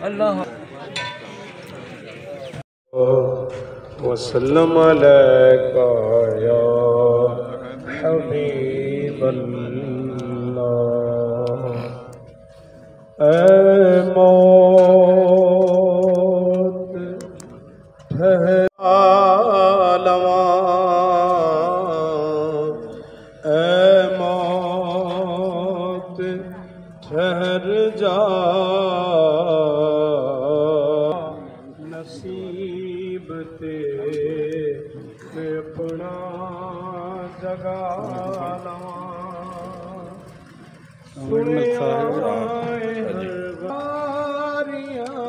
اللہ وسلم علیکہ یا حبیب اللہ۔ اے موت ٹھہر عالماں، اے موت ٹھہر جا، نصیب تیرے اپنا جگا لواں، سنیا ہر غاریاں،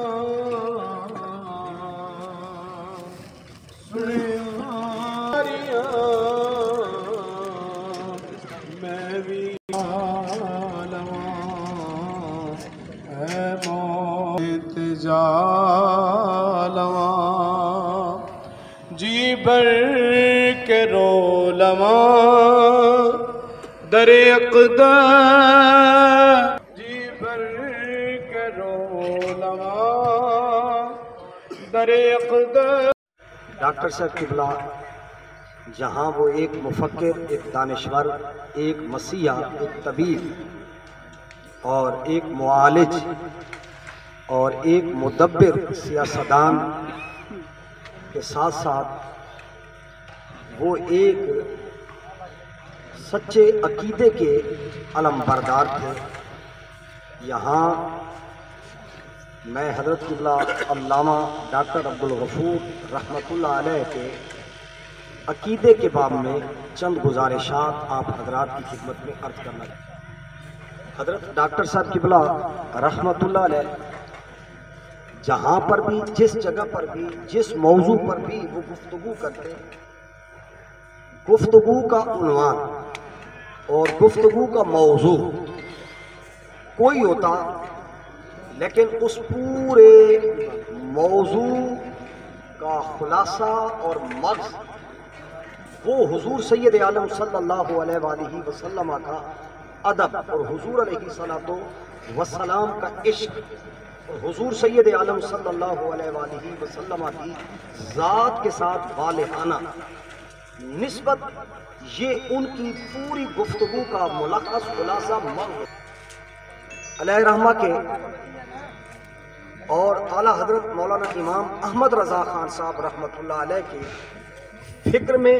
سنیا غاریاں، میں بھی لواں، اے موت جا لواں، جی بھر کے رو لواں در اقدار، جی بھر کے رو لواں در اقدار۔ ڈاکٹر صاحب قبلہ جہاں وہ ایک مفکر، ایک دانشور، ایک مسیحا، ایک طبیب اور ایک معالج اور ایک مدبر سیاستدان کے ساتھ ساتھ وہ ایک سچے عقیدے کے علم بردار تھے۔ یہاں میں حضرت قبلہ علامہ ڈاکٹر عبدالغفور رحمۃ اللہ علیہ کے عقیدے کے باب میں چند گزارشات آپ حضرات کی خدمت میں عرض کرنا چاہتا ہوں۔ حضرت ڈاکٹر صاحب قبلہ رحمۃ اللہ علیہ جہاں پر بھی، جس جگہ پر بھی، جس موضوع پر بھی وہ گفتگو کرتے، گفتگو کا عنوان اور گفتگو کا موضوع کوئی ہوتا، لیکن اس پورے موضوع کا خلاصہ اور مغز وہ حضور سید عالم صلی اللہ علیہ وآلہ وسلم کا ادب اور حضور علیہ الصلوۃ والسلام کا عشق اور حضور سید عالم صلی اللہ علیہ وآلہ وسلم کی ذات کے ساتھ والہانہ نسبت، یہ ان کی پوری گفتگو کا ملخص خلاصہ مغز علیہ رحمہ کے اور اعلیٰ حضرت مولانا امام احمد رضا خان صاحب رحمۃ اللہ علیہ کے فکر میں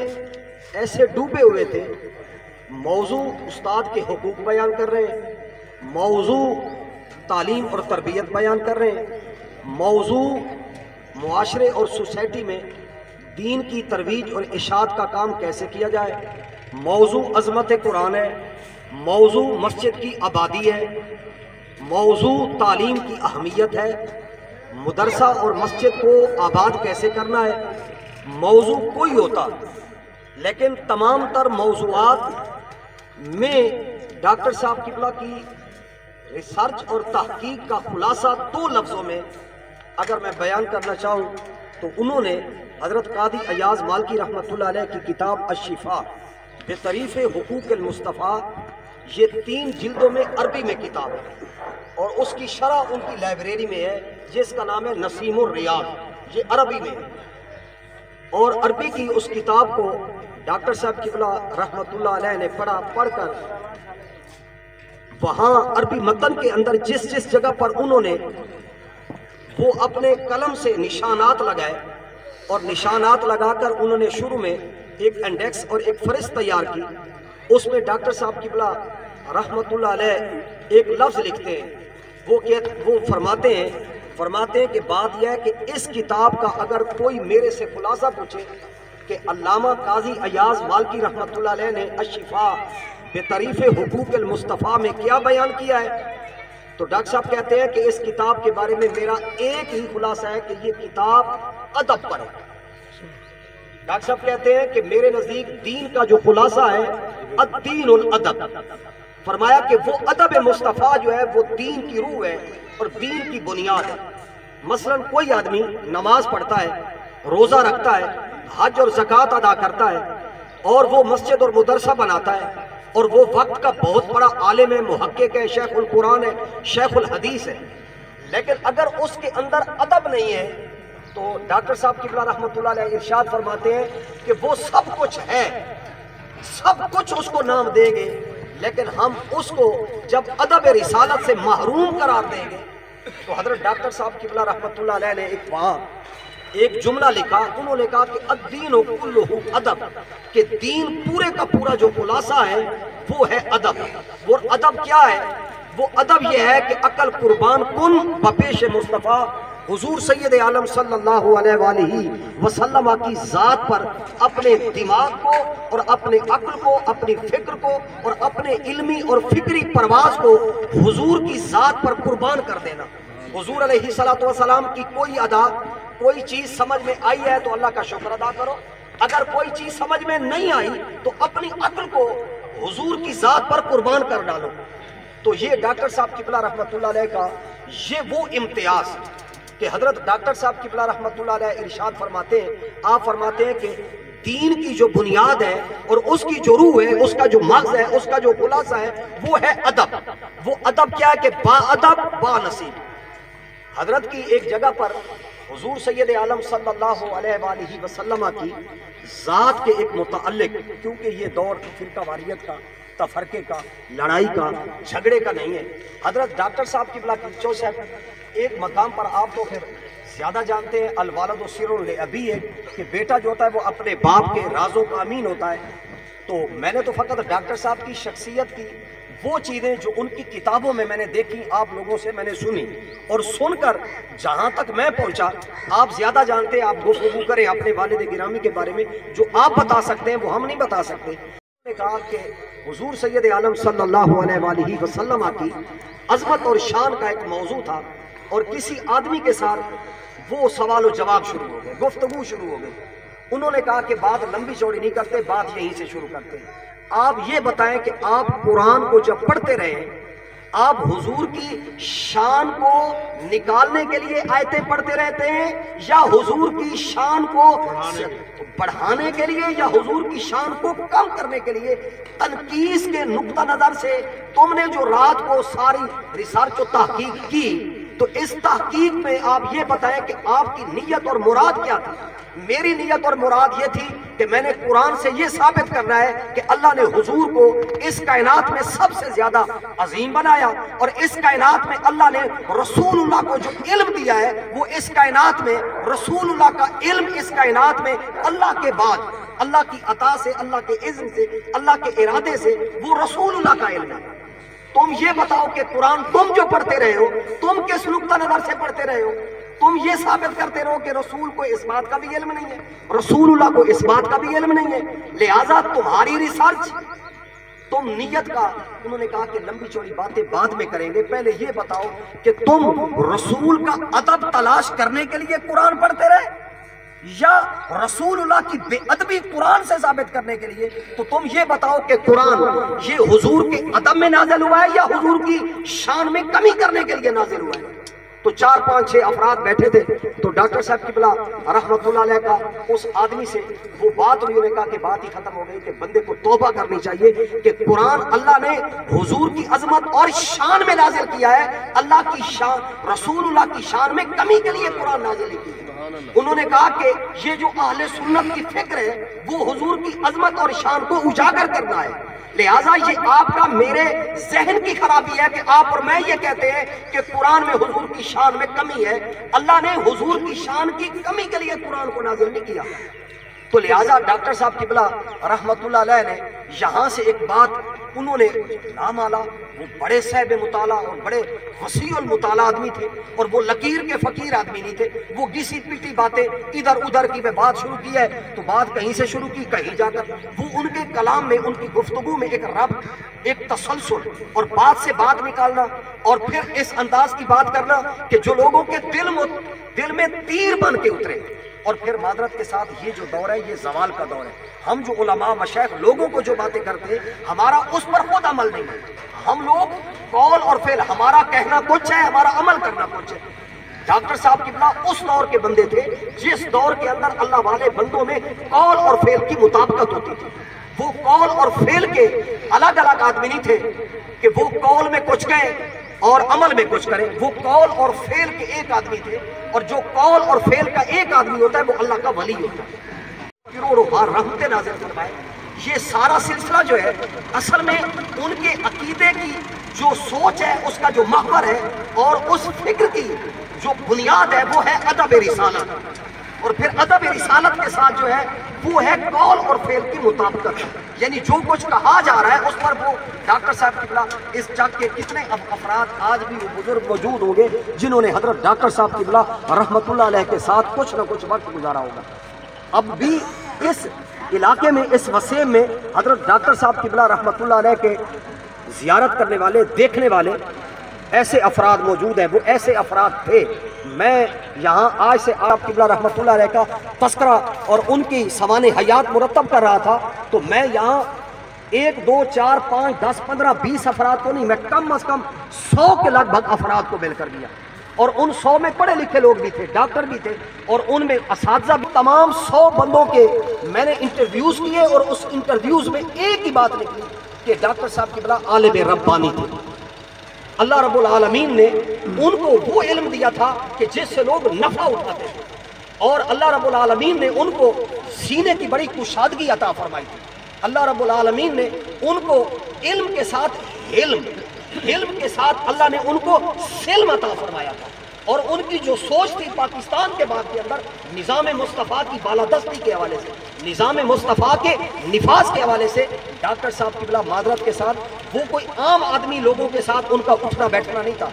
ایسے ڈوبے ہوئے تھے۔ موضوع استاد کے حقوق بیان کر رہے ہیں، موضوع تعلیم اور تربیت بیان کر رہے ہیں، موضوع معاشرے اور سوسائٹی میں دین کی ترویج اور اشاعت کا کام کیسے کیا جائے، موضوع عظمت قرآن ہے، موضوع مسجد کی آبادی ہے، موضوع تعلیم کی اہمیت ہے، مدرسہ اور مسجد کو آباد کیسے کرنا ہے۔ موضوع کوئی ہوتا، لیکن تمام تر موضوعات میں ڈاکٹر صاحب قبلہ کی ریسرچ اور تحقیق کا خلاصہ دو لفظوں میں اگر میں بیان کرنا چاہوں تو انہوں نے حضرت قاضی ایاز مالکی رحمۃ اللہ علیہ کی کتاب الشفاء بتعریف حقوق المصطفیٰ، یہ 3 جلدوں میں عربی میں کتاب ہے اور اس کی شرح ان کی لائبریری میں ہے جس کا نام ہے نسیم الریاض، یہ عربی میں ہے۔ اور عربی کی اس کتاب کو ڈاکٹر صاحب قبلہ رحمۃ اللہ علیہ نے پڑھ کر وہاں عربی متن کے اندر جس جس جگہ پر انہوں نے وہ اپنے قلم سے نشانات لگائے اور نشانات لگا کر انہوں نے شروع میں ایک انڈیکس اور ایک فہرست تیار کی، اس میں ڈاکٹر صاحب قبلہ رحمۃ اللہ علیہ ایک لفظ لکھتے ہیں، وہ فرماتے ہیں کہ بات یہ ہے کہ اس کتاب کا اگر کوئی میرے سے خلاصہ پوچھے کہ علامہ قاضی ایاز مالکی رحمۃ اللہ علیہ نے الشفاء بتعریف حقوق المصطفیٰ میں کیا بیان کیا ہے، تو ڈاکٹر صاحب کہتے ہیں کہ اس کتاب کے بارے میں میرا ایک ہی خلاصہ ہے کہ یہ کتاب ادب پر ہے۔ ڈاکٹر صاحب کہتے ہیں کہ میرے نزدیک دین کا جو خلاصہ ہے الدین الادب، فرمایا کہ وہ ادب مصطفیٰ جو ہے وہ دین کی روح ہے اور دین کی بنیاد ہے۔ مثلا کوئی آدمی نماز پڑھتا ہے، روزہ رکھتا ہے، حج اور زکوٰۃ ادا کرتا ہے اور وہ مسجد اور مدرسہ بناتا ہے اور وہ وقت کا بہت بڑا عالم ہے، محقق ہے، شیخ القرآن ہے، شیخ الحدیث ہے، لیکن اگر اس کے اندر ادب نہیں ہے تو ڈاکٹر صاحب قبلہ رحمۃ اللہ علیہ ارشاد فرماتے ہیں کہ وہ سب کچھ ہے، سب کچھ اس کو نام دیں گے، لیکن ہم اس کو جب ادب رسالت سے محروم قرار دیں گے۔ تو حضرت ڈاکٹر صاحب قبلہ رحمۃ اللہ علیہ نے وہاں ایک جملہ لکھا، انہوں نے کہا کہ الدین کلہ ادب، کہ دین پورے کا پورا جو خلاصہ ہے وہ ہے ادب۔ وہ ادب کیا ہے؟ وہ ادب یہ ہے کہ عقل قربان کن بپیش مصطفیٰ، حضور سید عالم صلی اللہ علیہ وآلہ وسلم کی ذات پر اپنے دماغ کو اور اپنے عقل کو، اپنی فکر کو اور اپنے علمی اور فکری پرواز کو حضور کی ذات پر قربان کر دینا۔ حضور علیہ الصلوۃ والسلام کی کوئی ادا، کوئی چیز سمجھ میں آئی ہے تو اللہ کا شکر ادا کرو، اگر کوئی چیز سمجھ میں نہیں آئی تو اپنی عقل کو حضور کی ذات پر قربان کر ڈالو۔ تو یہ ڈاکٹر صاحب قبلہ رحمۃ اللہ علیہ کا یہ وہ امتیاز کہ حضرت ڈاکٹر صاحب قبلہ رحمۃ اللہ علیہ ارشاد فرماتے ہیں، آپ فرماتے ہیں کہ دین کی جو بنیاد ہے اور اس کی جو روح ہے، اس کا جو مغز ہے، اس کا جو خلاصہ ہے وہ ہے ادب۔ وہ ادب کیا ہے کہ با ادب با نصیب۔ حضرت کی ایک جگہ پر حضور سید عالم صلی اللہ علیہ وآلہ وسلم کی ذات کے ایک متعلق، کیونکہ یہ دور فرقہ واریت کا، تفرقے کا، لڑائی کا، جھگڑے کا نہیں ہے، حضرت ڈاکٹر صاحب قبلہ کی صاحب ایک مقام پر، آپ تو پھر زیادہ جانتے ہیں، الوالد سر لابیہ، کہ بیٹا جو ہوتا ہے وہ اپنے باپ کے رازوں کا امین ہوتا ہے۔ تو میں نے تو فقط ڈاکٹر صاحب کی شخصیت کی وہ چیزیں جو ان کی کتابوں میں نے دیکھی، آپ لوگوں سے میں نے سنی، اور سن کر جہاں تک میں پہنچا، آپ زیادہ جانتے ہیں، آپ گفتگو کریں اپنے والد گرامی کے بارے میں، جو آپ بتا سکتے ہیں وہ ہم نہیں بتا سکتے۔ انہوں نے کہا کہ حضور سید عالم صلی اللہ علیہ وآلہ وسلم کی عظمت اور شان کا ایک موضوع تھا، اور کسی آدمی کے ساتھ وہ سوال و جواب شروع ہو گئے، گفتگو شروع ہو گئی۔ انہوں نے کہا کہ بات لمبی چوڑی نہیں کرتے، بات یہیں سے شروع کرتے ہیں۔ آپ یہ بتائیں کہ آپ قرآن کو جب پڑھتے رہے، آپ حضور کی شان کو نکالنے کے لیے آیتیں پڑھتے رہتے ہیں، یا حضور کی شان کو بڑھانے کے لیے، یا حضور کی شان کو کم کرنے کے لیے؟ تنقیص کے نقطہ نظر سے تم نے جو رات کو ساری ریسرچ و تحقیق کی، تو اس تحقیق میں آپ یہ بتائیں کہ آپ کی نیت اور مراد کیا تھی؟ میری نیت اور مراد یہ تھی کہ میں نے قرآن سے یہ ثابت کرنا ہے کہ اللہ نے حضور کو اس کائنات میں سب سے زیادہ عظیم بنایا، اور اس کائنات میں اللہ نے رسول اللہ کو جو علم دیا ہے، وہ اس کائنات میں رسول اللہ کا علم، اس کائنات میں اللہ کے بعد، اللہ کی عطا سے، اللہ کے اذن سے، اللہ کے ارادے سے، وہ رسول اللہ کا علم ہے۔ تم یہ بتاؤ کہ قرآن تم جو پڑھتے رہے ہو، تم کس نقطہ نظر سے پڑھتے رہے ہو؟ تم یہ ثابت کرتے رہو کہ رسول کو اس بات کا بھی علم نہیں ہے، رسول اللہ کو اس بات کا بھی علم نہیں ہے، لہٰذا تمہاری ریسرچ، تم نیت کا۔ انہوں نے کہا کہ لمبی چوڑی باتیں بعد میں کریں گے، پہلے یہ بتاؤ کہ تم رسول کا ادب تلاش کرنے کے لیے قرآن پڑھتے رہے، یا رسول اللہ کی بے ادبی قرآن سے ثابت کرنے کے لیے؟ تو تم یہ بتاؤ کہ قرآن یہ حضور کے ادب میں نازل ہوا ہے، یا حضور کی شان میں کمی کرنے کے لیے نازل ہوا ہے؟ تو 4-5-6 افراد بیٹھے تھے، تو ڈاکٹر صاحب قبلہ رحمۃ اللہ علیہ کا اس آدمی سے وہ بات ہوئی، انہوں نے کہا کہ بات ہی ختم ہو گئی کہ بندے کو توبہ کرنی چاہیے کہ قرآن اللہ نے حضور کی عظمت اور شان میں نازل کیا ہے، اللہ کی شان، رسول اللہ کی شان میں کمی کے لیے قرآن نازل نہیں کی۔ انہوں نے کہا کہ یہ جو اہل سنت کی فکر ہے وہ حضور کی عظمت اور شان کو اجاگر کرنا ہے، لہٰذا یہ آپ کا میرے ذہن کی خرابی ہے کہ آپ اور میں یہ کہتے ہیں کہ قرآن میں حضور کی شان میں کمی ہے۔ اللہ نے حضور کی شان کی کمی کے لیے قرآن کو نازل نہیں کیا۔ تو لہٰذا ڈاکٹر صاحب قبلہ رحمۃ اللہ علیہ نے یہاں سے ایک بات انہوں نے نام آلا، وہ بڑے صاحب مطالعہ اور بڑے وسیع المطالعہ آدمی تھے، اور وہ لکیر کے فقیر آدمی نہیں تھے، وہ گھسی پٹی باتیں ادھر ادھر کی میں بات شروع کی ہے تو بات کہیں سے شروع کی کہیں جا کر، وہ ان کے کلام میں، ان کی گفتگو میں ایک ربط، ایک تسلسل اور بات سے بات نکالنا، اور پھر اس انداز کی بات کرنا کہ جو لوگوں کے دل میں تیر بن کے اترے۔ اور پھر معذرت کے ساتھ یہ جو دور ہے یہ زوال کا دور ہے، ہم جو علماء مشائخ لوگوں کو جو باتیں کرتے ہیں ہمارا اس پر خود عمل نہیں ہے، ہم لوگ قول اور فعل، ہمارا کہنا کچھ ہے، ہمارا عمل کرنا کچھ ہے۔ ڈاکٹر صاحب قبلہ اس دور کے بندے تھے جس دور کے اندر اللہ والے بندوں میں قول اور فعل کی مطابقت ہوتی تھی، وہ قول اور فعل کے الگ الگ آدمی نہیں تھے کہ وہ قول میں کچھ کہیں اور عمل میں کچھ کریں. وہ قول اور فعل کے ایک آدمی تھے, اور جو قول اور فعل کا ایک آدمی ہوتا ہے وہ اللہ کا ولی ہوتا ہے. کروڑوں بار رحمت نازل فرمائے. یہ سارا سلسلہ جو ہے اصل میں ان کے عقیدے کی جو سوچ ہے, اس کا جو محور ہے, اور اس فکر کی جو بنیاد ہے وہ ہے ادب رسالت. اور پھر ادب رسالت کے ساتھ جو ہے وہ ہے قول اور فعل کی مطابقت. یعنی جو کچھ کہا جا رہا ہے اس پر وہ ڈاکٹر صاحب قبلہ, اس جگ کے کتنے افراد آج بھی بزرگ موجود ہوں گے جنہوں نے حضرت ڈاکٹر صاحب قبلہ رحمت اللہ علیہ کے ساتھ کچھ نہ کچھ وقت گزارا ہوگا. اب بھی اس علاقے میں, اس وسیم میں حضرت ڈاکٹر صاحب قبلہ رحمت اللہ علیہ کے زیارت کرنے والے, دیکھنے والے ایسے افراد موجود ہیں. وہ ایسے افراد تھے. میں یہاں آج سے آپ قبلہ رحمت اللہ علیہ کا تذکرہ اور ان کی سوانح حیات مرتب کر رہا تھا, تو میں یہاں 1 2 4 5 10 15 20 افراد کو نہیں, میں کم از کم 100 کے لگ بھگ افراد کو مل کر دیا. اور ان 100 میں پڑھے لکھے لوگ بھی تھے, ڈاکٹر بھی تھے, اور ان میں اساتذہ بھی. تمام 100 بندوں کے میں نے انٹرویوز کیے, اور اس انٹرویوز میں ایک ہی بات نکلی کہ ڈاکٹر صاحب قبلہ عالم ربانی تھے. اللہ رب العالمین نے ان کو وہ علم دیا تھا کہ جس سے لوگ نفع اٹھاتے تھے, اور اللہ رب العالمین نے ان کو سینے کی بڑی کشادگی عطا فرمائی تھی. اللہ رب العالمین نے ان کو علم کے ساتھ علم کے ساتھ اللہ نے ان کو سلم عطا فرمایا تھا. اور ان کی جو سوچ تھی پاکستان کے بعد کے اندر نظام مصطفیٰ کی بالادستی کے حوالے سے, نظام مصطفیٰ کے نفاذ کے حوالے سے, ڈاکٹر صاحب قبلہ معذرت کے ساتھ وہ کوئی عام آدمی لوگوں کے ساتھ ان کا اٹھنا بیٹھنا نہیں تھا.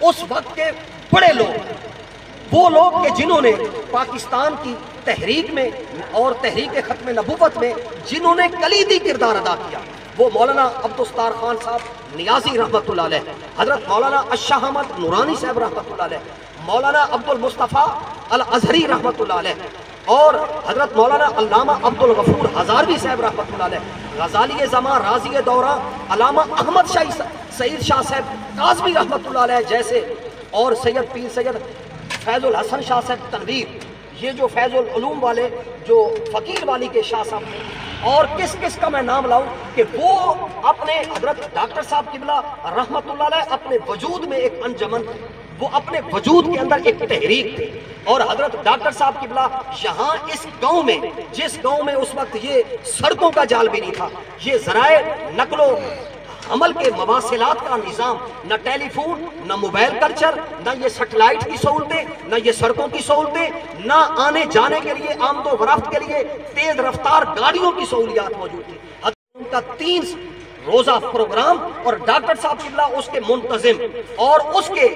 اس وقت کے بڑے لوگ, وہ لوگ کہ جنہوں نے پاکستان کی تحریک میں اور تحریک ختم نبوت میں جنہوں نے کلیدی کردار ادا کیا, وہ مولانا عبدالستار خان صاحب نیازی رحمت اللہ علیہ, حضرت مولانا اشاہ احمد نورانی صاحب رحمت اللہ علیہ, مولانا عبد المصطفیٰ الازہری رحمت اللہ علیہ, اور حضرت مولانا علامہ عبد الغفور ہزاروی صاحب رحمت اللہ علیہ, غزالی زمان رازی دورہ علامہ احمد سعید شاہ صاحب کاظمی رحمت اللہ علیہ جیسے, اور سید پیر سید فیض الحسن شاہ صاحب تنویر, یہ جو فیض العلوم والے جو فقیر والی کے شاہ صاحب ہیں, اور کس کس کا میں نام لاؤں کہ وہ اپنے حضرت ڈاکٹر صاحب قبلہ رحمت اللہ علیہ اپنے وجود میں ایک انجمن تھے, وہ اپنے وجود کے اندر ایک تحریک تھے. اور حضرت ڈاکٹر صاحب قبلہ یہاں اس گاؤں میں, جس گاؤں میں اس وقت یہ سڑکوں کا جال بھی نہیں تھا, یہ ذرائع نقل و حمل کے مواصلات کا نظام, نہ ٹیلی فون, نہ موبائل کلچر, نہ یہ سیٹلائٹ کی سہولتیں, نہ یہ سڑکوں کی سہولتیں, نہ آنے جانے کے لیے آمد و رفت کے لیے تیز رفتار گاڑیوں کی سہولیات موجود تھی. ان کا 3 روزہ پروگرام, اور ڈاکٹر صاحب قبلہ اس کے منتظم اور اس کے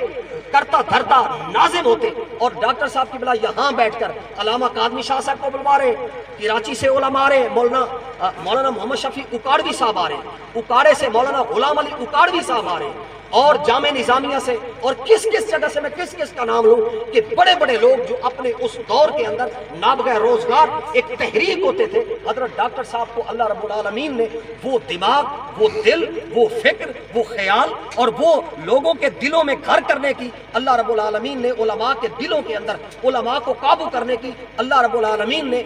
کرتا دھرتا ناظم ہوتے, اور ڈاکٹر صاحب قبلہ یہاں بیٹھ کر علامہ کاظمی شاہ صاحب کو بلوا رہے, کراچی سے علماء آ رہے, مولانا محمد شفیع اکاڑوی صاحب آ رہے, اکاڑے سے مولانا غلام علی اکاڑوی صاحب آ رہے, اور جامع نظامیہ سے, اور کس کس جگہ سے میں کس کس کا نام لوں کہ بڑے بڑے لوگ جو اپنے اس دور کے اندر نابغہ روزگار ایک تحریک ہوتے تھے. حضرت ڈاکٹر صاحب کو اللہ رب العالمین نے وہ دماغ, وہ دل, وہ فکر, وہ خیال, اور وہ لوگوں کے دلوں میں گھر کرنے کی اللہ رب العالمین نے علماء کے دلوں کے اندر علماء کو قابو کرنے کی اللہ رب العالمین نے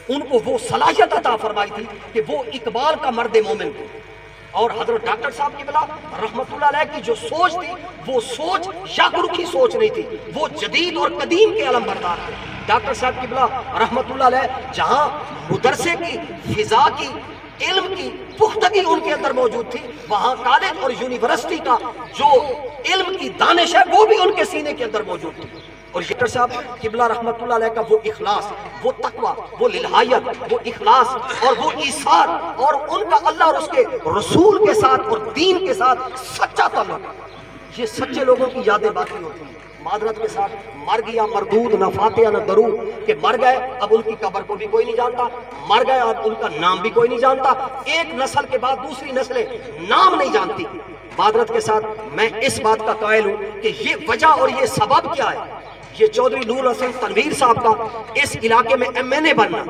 ان کو وہ صلاحیت عطا فرمائی تھی کہ وہ اقبال کا مرد مومن تھے. اور حضرت ڈاکٹر صاحب قبلہ رحمت اللہ علیہ کی جو سوچ تھی وہ سوچ یاقرکی سوچ نہیں تھی, وہ جدید اور قدیم کے علم بردار تھے. ڈاکٹر صاحب قبلہ رحمت اللہ علیہ جہاں مدرسے کی فضا کی علم کی پختگی ان کے اندر موجود تھی, وہاں کالج اور یونیورسٹی کا جو علم کی دانش ہے وہ بھی ان کے سینے کے اندر موجود تھی. اور ڈاکٹر صاحب قبلہ رحمت اللہ علیہ کا وہ اخلاص, وہ تقوی, وہ للہیت, وہ اخلاص اور وہ ایثار, اور ان کا اللہ اور اس کے رسول کے ساتھ اور دین کے ساتھ سچا تعلق, یہ سچے لوگوں کی یادیں باقی ہوتی ہیں. معذرت کے ساتھ مر گیا مردود, نہ فاتحہ نہ درود, کہ مر گئے اب ان کی قبر کو بھی کوئی نہیں جانتا, مر گئے اب ان کا نام بھی کوئی نہیں جانتا, ایک نسل کے بعد دوسری نسلیں نام نہیں جانتی. معذرت کے ساتھ میں اس بات کا قائل ہوں کہ یہ وجہ اور یہ سبب کیا ہے. یہ چودھری نور حسین تنویر صاحب کا اس علاقے میں MNA بننا,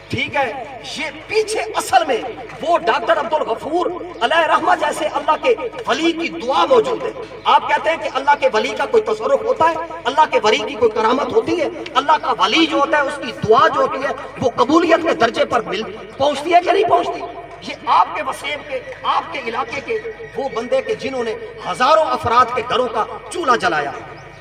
ٹھیک ہے, یہ پیچھے اصل میں وہ ڈاکٹر عبد الغفور علیہ رحمہ جیسے اللہ کے ولی کی دعا موجود ہے. آپ کہتے ہیں کہ اللہ کے ولی کا کوئی تصرف ہوتا ہے, اللہ کے ولی کی کوئی کرامت ہوتی ہے, اللہ کا ولی جو ہوتا ہے اس کی دعا جو ہوتی ہے وہ قبولیت کے درجے پر پہنچتی ہے کہ نہیں پہنچتی؟ یہ آپ کے وسیب کے، آپ کے علاقے کے وہ بندے کے جنہوں نے ہزاروں افراد کے گھروں کا چولہا جلایا،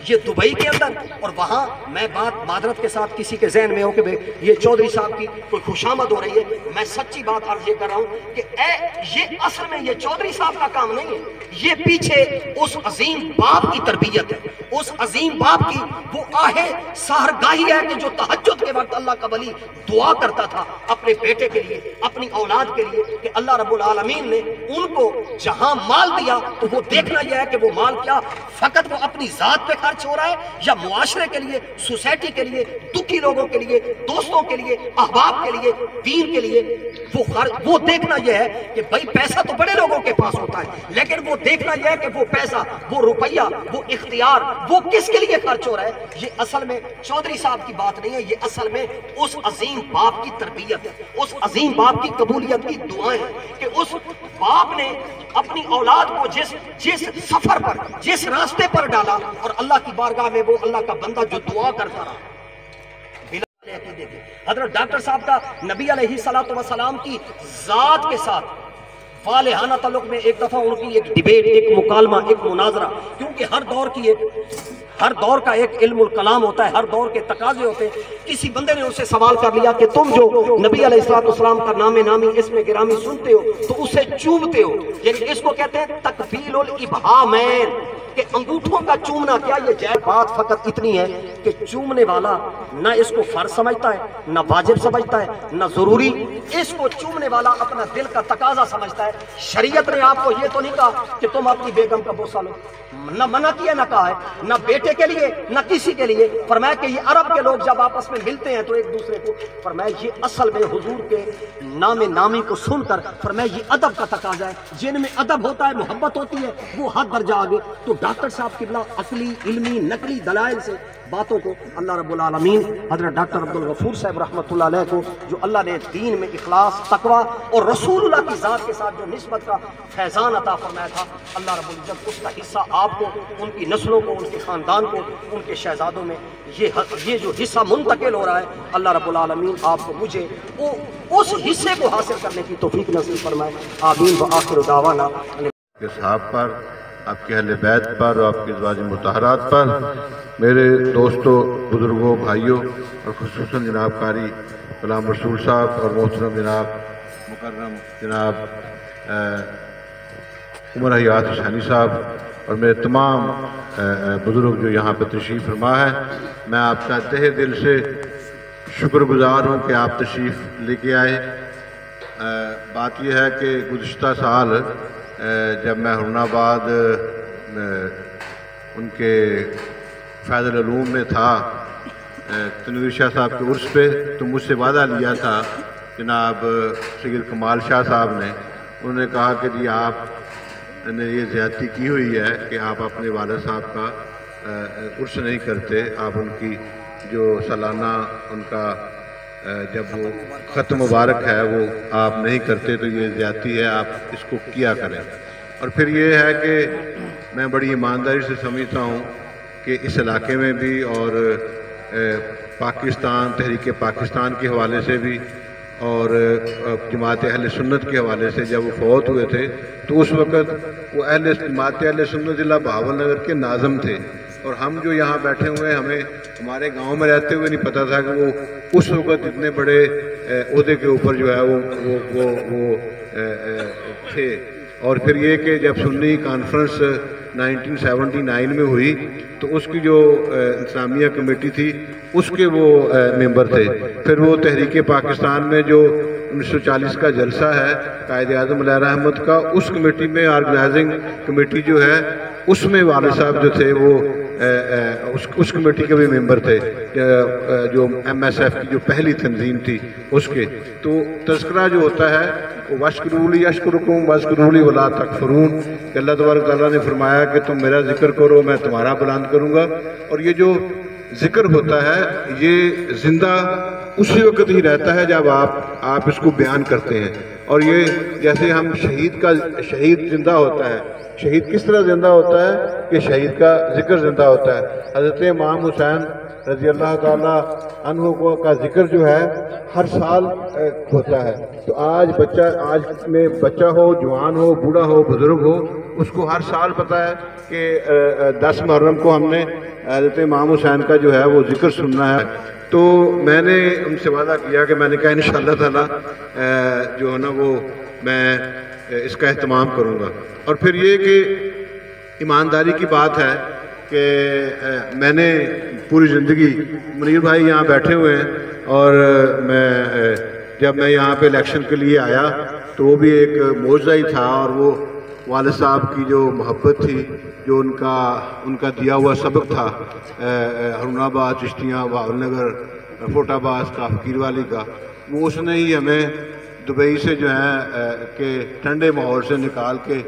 یہ دبئی کے اندر۔ اور وہاں میں بات معذرت کے ساتھ کسی کے ذہن میں ہو کہ یہ چودھری صاحب کی کوئی خوشامد ہو رہی ہے، میں سچی بات عرض یہ کر رہا ہوں کہ یہ اصل میں یہ چودھری صاحب کا کام نہیں ہے، یہ پیچھے اس عظیم باپ کی تربیت ہے، اس عظیم باپ کی وہ آہے سحرگاہی ہے کہ جو تہجد کے وقت اللہ کا ولی دعا کرتا تھا اپنے بیٹے کے لیے، اپنی اولاد کے لیے، کہ اللہ رب العالمین نے ان کو جہاں مال دیا تو وہ دیکھنا یہ ہے کہ وہ مال کیا فقط وہ اپنی ذات پہ خرچ ہو رہا ہے یا معاشرے کے لیے، سوسائٹی کے لیے، دکھی لوگوں کے لیے، دوستوں کے لیے، احباب کے لیے، دین کے لیے۔ وہ دیکھنا یہ ہے کہ بھائی پیسہ تو بڑے لوگوں کے پاس ہوتا ہے، لیکن وہ دیکھنا یہ ہے کہ وہ پیسہ، وہ روپیہ، وہ اختیار، وہ کس کے لیے خرچ ہو رہا ہے۔ یہ اصل میں چودھری صاحب کی بات نہیں ہے، یہ اصل میں اس عظیم باپ کی تربیت ہے، اس عظیم باپ کی قبولیت کی دعائیں ہیں کہ اس باپ نے اپنی اولاد کو جس سفر پر، جس راستے پر ڈالا، اور اللہ کی بارگاہ میں وہ اللہ کا بندہ جو دعا کرتا رہا۔ حضرت ڈاکٹر صاحب کا نبی علیہ السلام کی ذات کے ساتھ فالحانہ تعلق میں ایک دفعہ ان کی ایک ڈیبیٹ، ایک مکالمہ، ایک مناظرہ، کیونکہ ہر دور کا ایک علم الکلام ہوتا ہے، ہر دور کے تقاضے ہوتے ہیں۔ کسی بندے نے ان سے سوال کر لیا کہ تم جو نبی علیہ السلام کا نام نامی اسم گرامی سنتے ہو تو اسے چومتے ہو، یعنی اس کو کہتے ہیں تکفیل الابہامین، کہ انگوٹھوں کا چومنا کیا یہ جائز؟ بات فقط اتنی ہے کہ چومنے والا نہ اس کو فرض سمجھتا ہے، نہ واجب سمجھتا ہے، نہ ضروری، اس کو چومنے والا اپنا دل کا تقاضا سمجھتا ہے۔ شریعت نے آپ کو یہ تو نہیں کہا کہ تم اپنی بیگم کا بوسہ لو، نہ منع کیا نہ کہا ہے، نہ بیٹے کے لیے نہ کسی کے لیے۔ فرمایا کہ یہ عرب کے لوگ جب آپس میں ملتے ہیں تو ایک دوسرے کو، فرمایا یہ اصل میں حضور کے نام نامی کو سن کر، فرمایا یہ ادب کا تقاضا ہے، جن میں ادب ہوتا ہے، محبت ہوتی ہے، وہ حد درجہ آگے۔ تو ڈاکٹر صاحب قبلہ عقلی، علمی، نقلی دلائل سے باتوں کو اللہ رب العالمین حضرت ڈاکٹر عبدالغفور صاحب رحمۃ اللہ علیہ کو، جو اللہ نے دین میں اخلاص، تقوی اور رسول اللہ کی ذات کے ساتھ جو نسبت کا فیضان عطا فرمایا تھا، اللہ رب العزت اس کا حصہ آپ کو، ان کی نسلوں کو، ان کے خاندان کو، ان کے شہزادوں میں یہ جو حصہ منتقل ہو رہا ہے، اللہ رب العالمین آپ کو، مجھے اس حصے کو حاصل کرنے کی توفیق نصیب فرمائے۔ آمین وآخر دعوانا کے صحاب پر، آپ کے اہل بیت پر اور آپ کی ازواج مطہرات پر، میرے دوستوں، بزرگوں، بھائیوں اور خصوصاً جناب قاری غلام رسول صاحب اور محترم جناب مکرم جناب عمر حیات حسینی صاحب اور میرے تمام بزرگ جو یہاں پہ تشریف فرما ہے، میں آپ کا تہہ دل سے شکر گزار ہوں کہ آپ تشریف لے کے آئے۔ بات یہ ہے کہ گزشتہ سال جب میں ہرن آباد ان کے فیض العلوم میں تھا تنویر شاہ صاحب کے عرس پہ، تو مجھ سے وعدہ لیا تھا جناب سید کمال شاہ صاحب نے، انہوں نے کہا کہ جی آپ نے یہ زیادتی کی ہوئی ہے کہ آپ اپنے والد صاحب کا عرس نہیں کرتے، آپ ان کی جو سالانہ ان کا جب وہ ختم مبارک ہے وہ آپ نہیں کرتے، تو یہ زیادتی ہے، آپ اس کو کیا کریں۔ اور پھر یہ ہے کہ میں بڑی ایمانداری سے سمجھتا ہوں کہ اس علاقے میں بھی اور پاکستان، تحریک پاکستان کے حوالے سے بھی اور جماعت اہل سنت کے حوالے سے جب وہ فوت ہوئے تھے تو اس وقت وہ جماعت اہل سنت ضلع بہاول نگر کے ناظم تھے، اور ہم جو یہاں بیٹھے ہوئے ہیں، ہمیں ہمارے گاؤں میں رہتے ہوئے نہیں پتہ تھا کہ وہ اس وقت اتنے بڑے عہدے کے اوپر جو ہے وہ تھے۔ اور پھر یہ کہ جب سنی کانفرنس 1979 میں ہوئی تو اس کی جو انتظامیہ کمیٹی تھی اس کے وہ ممبر تھے۔ پھر وہ تحریک پاکستان میں جو 1940 کا جلسہ ہے قائد اعظم علیہ رحمت کا، اس کمیٹی میں آرگنائزنگ کمیٹی جو ہے اس میں والد صاحب جو تھے وہ اس کمیٹی کے بھی ممبر تھے، جو ایم ایس ایف کی جو پہلی تنظیم تھی اس کے۔ تو تذکرہ جو ہوتا ہے وَاشْكُرُوا اشکرکم وَاشْكُرُوا لِی وَلَا تَکْفُرُونَ، کہ اللہ تبارک تعالیٰ نے فرمایا کہ تم میرا ذکر کرو میں تمہارا بلند کروں گا۔ اور یہ جو ذکر ہوتا ہے یہ زندہ اسی وقت ہی رہتا ہے جب آپ اس کو بیان کرتے ہیں، اور یہ جیسے ہم شہید زندہ ہوتا ہے، شہید کس طرح زندہ ہوتا ہے کہ شہید کا ذکر زندہ ہوتا ہے۔ حضرت امام حسین رضی اللہ تعالیٰ عنہ کا ذکر جو ہے ہر سال ہوتا ہے۔ تو آج میں بچہ ہو، جوان ہو، بوڑھا ہو، بزرگ ہو، اس کو ہر سال پتہ ہے کہ 10 محرم کو ہم نے حضرت امام حسین کا جو ہے وہ ذکر سننا ہے۔ تو میں نے ان سے وعدہ کیا کہ میں نے کہا انشاءاللہ تعالیٰ جو ہے نا وہ میں اس کا اہتمام کروں گا۔ اور پھر یہ کہ ایمانداری کی بات ہے کہ میں نے پوری زندگی، منیر بھائی یہاں بیٹھے ہوئے ہیں، اور جب میں یہاں پہ الیکشن کے لیے آیا تو وہ بھی ایک معجزہ ہی تھا، اور وہ والد صاحب کی جو محبت تھی، جو ان کا دیا ہوا سبق تھا ہارون آباد، چشتیاں، بہاول نگر، فوٹ آباد کا، فقیر والی کا، وہ اس نے ہی ہمیں دبئی سے جو ہے کہ ٹھنڈے ماحول سے نکال کے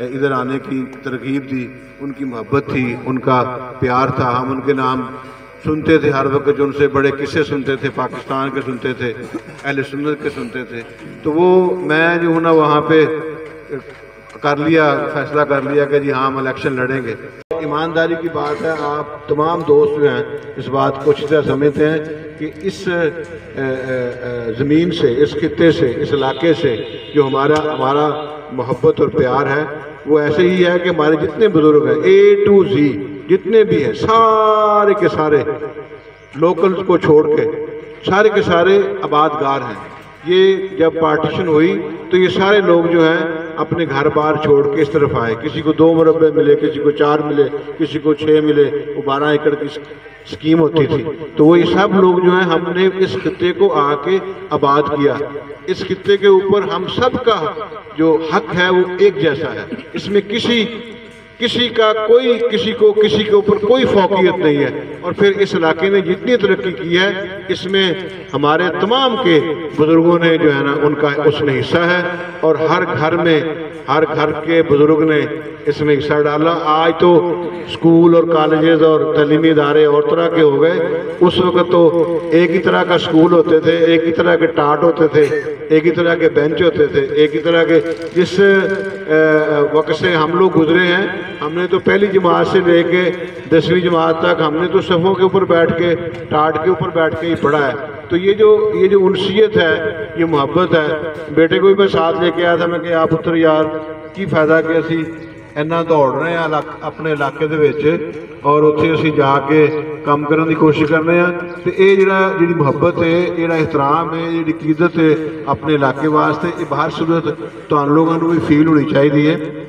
ادھر آنے کی ترغیب دی۔ ان کی محبت تھی، ان کا پیار تھا، ہم ان کے نام سنتے تھے ہر وقت، جو ان سے بڑے قصے سنتے تھے، پاکستان کے سنتے تھے، اہل سنت کے سنتے تھے۔ تو وہ میں جو ہوں نا وہاں پہ فیصلہ کر لیا کہ جی ہاں ہم الیکشن لڑیں گے۔ ایمانداری کی بات ہے، آپ تمام دوست جو ہیں اس بات کو اچھی طرح سمجھتے ہیں کہ اس زمین سے، اس خطے سے، اس علاقے سے جو ہمارا محبت اور پیار ہے، وہ ایسے ہی ہے کہ ہمارے جتنے بزرگ ہیں A to Z جتنے بھی ہیں، سارے کے سارے لوکلز کو چھوڑ کے سارے کے سارے آباد گار ہیں۔ یہ جب پارٹیشن ہوئی تو یہ سارے لوگ جو ہیں اپنے گھر بار چھوڑ کے اس طرف آئے، کسی کو 2 مربع ملے، کسی کو 4 ملے، کسی کو 6 ملے، وہ 12 ایکڑ کی سکیم ہوتی تھی۔ تو وہ یہ سب لوگ جو ہیں ہم نے اس خطے کو آ کے آباد کیا۔ اس خطے کے اوپر ہم سب کا جو حق ہے وہ ایک جیسا ہے، اس میں کسی کے اوپر کوئی فوقیت نہیں ہے۔ اور پھر اس علاقے نے جتنی ترقی کی ہے اس میں ہمارے تمام کے بزرگوں نے جو ہے نا ان کا اس میں حصہ ہے، اور ہر گھر کے بزرگ نے اس میں حصہ ڈالا۔ آج تو سکول اور کالجز اور تعلیمی ادارے اور طرح کے ہو گئے، اس وقت تو ایک ہی طرح کا سکول ہوتے تھے، ایک ہی طرح کے ٹاٹ ہوتے تھے، ایک ہی طرح کے بینچ ہوتے تھے، ایک ہی طرح کے۔ جس وقت سے ہم لوگ گزرے ہیں، ہم نے تو پہلی جماعت سے لے کے 10ویں جماعت تک ہم نے تو صفوں کے اوپر بیٹھ کے، ٹاٹ کے اوپر بیٹھ کے ہی پڑھا ہے۔ تو یہ جو انسیت ہے، یہ محبت ہے۔ بیٹے کو بھی میں ساتھ لے کے آیا تھا، میں کہ آپ پتر یار کی فائدہ کہ اسی اینا دوڑ رہے ہیں اپنے علاقے دے وچ، اور اتنے اسی جا کے کام کرنے کی کوشش کر رہے ہیں۔ تو یہ جڑی محبت ہے، یہ احترام ہے، یہ عقیدت ہے اپنے علاقے واسطے، یہ باہر صورت تو لوگوں کو بھی فیل ہونی چاہیے ہے۔